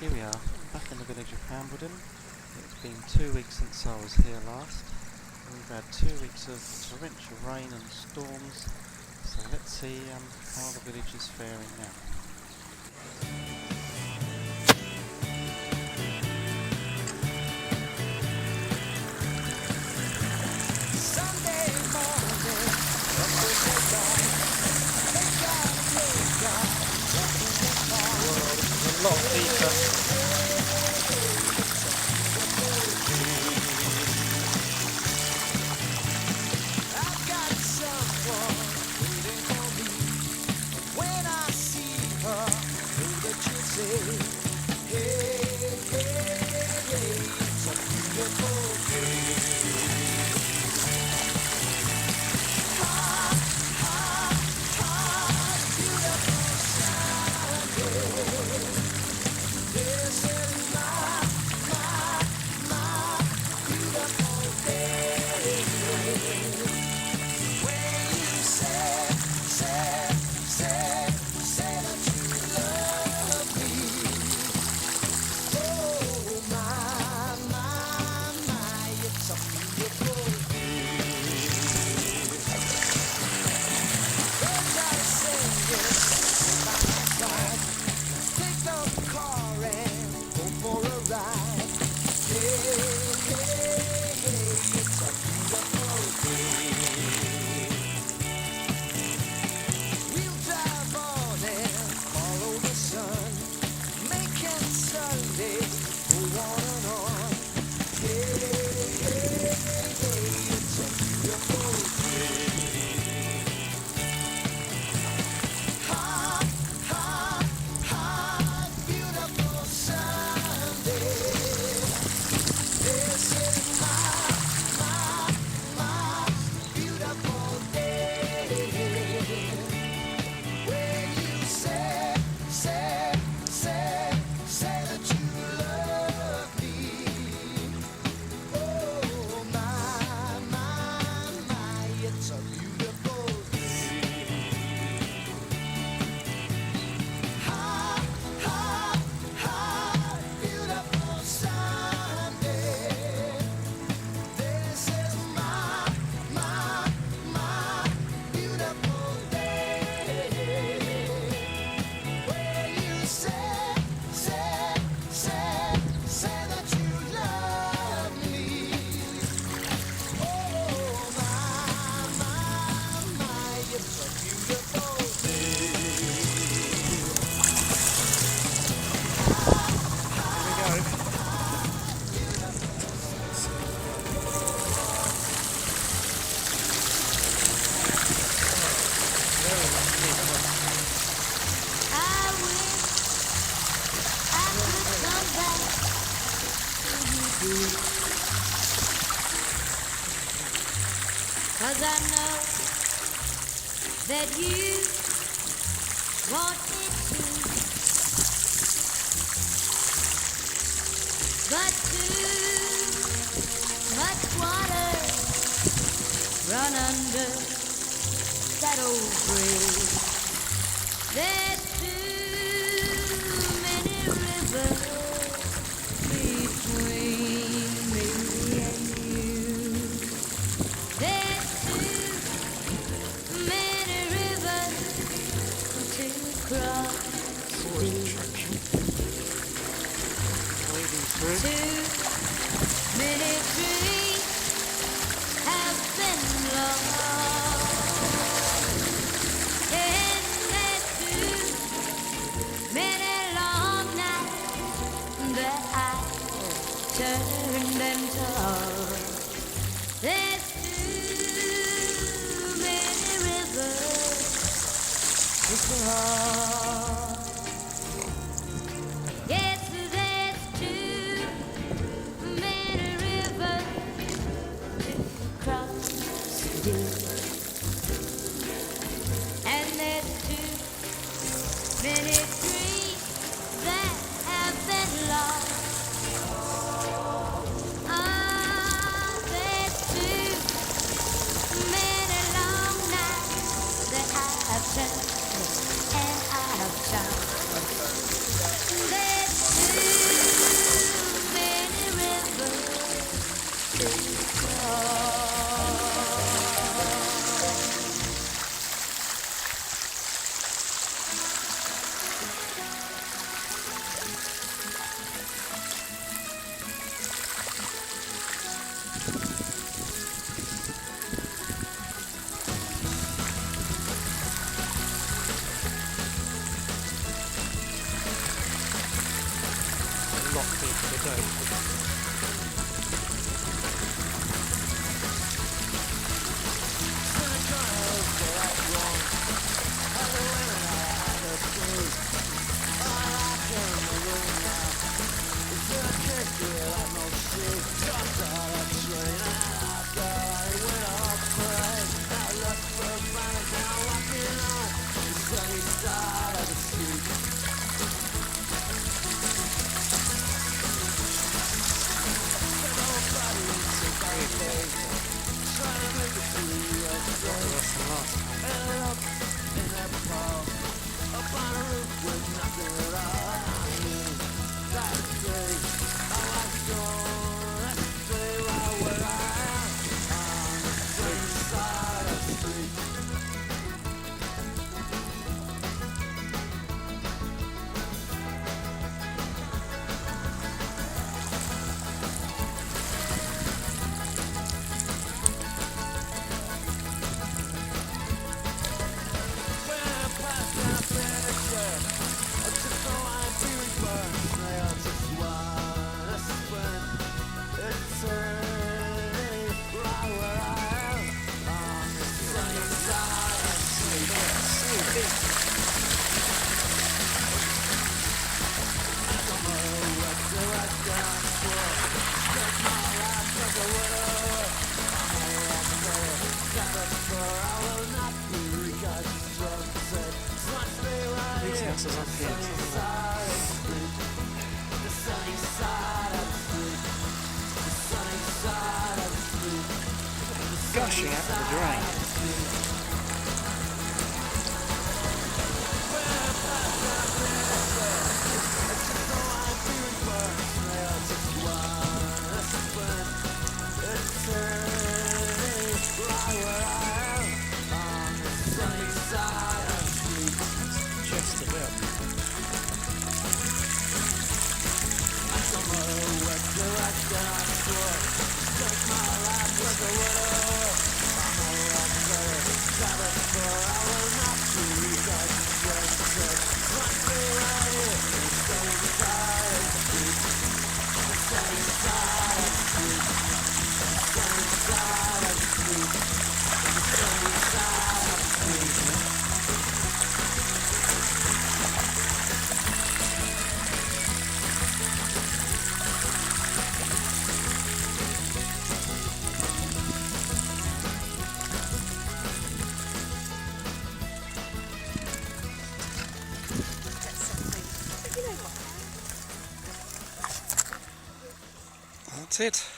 Here we are, back in the village of Hambledon. It's been 2 weeks since I was here last. We've had 2 weeks of torrential rain and storms, so let's see how the village is faring now. A lot deeper. Cause I know that you want me to, but too much water run under that old bridge. There's too many rivers between me and you. There's too many rivers to cross. Too many dreams have been lost. And there's too many long nights that I turned and tossed. There's too many rivers to cross. Yes, there's too many rivers to cross still. And there's too many dreams that have been lost. There's too many long nights that I have turned and I have tried. There's too Lock into the dough. These houses up here. Gushing out of the drain. Just about. That's it.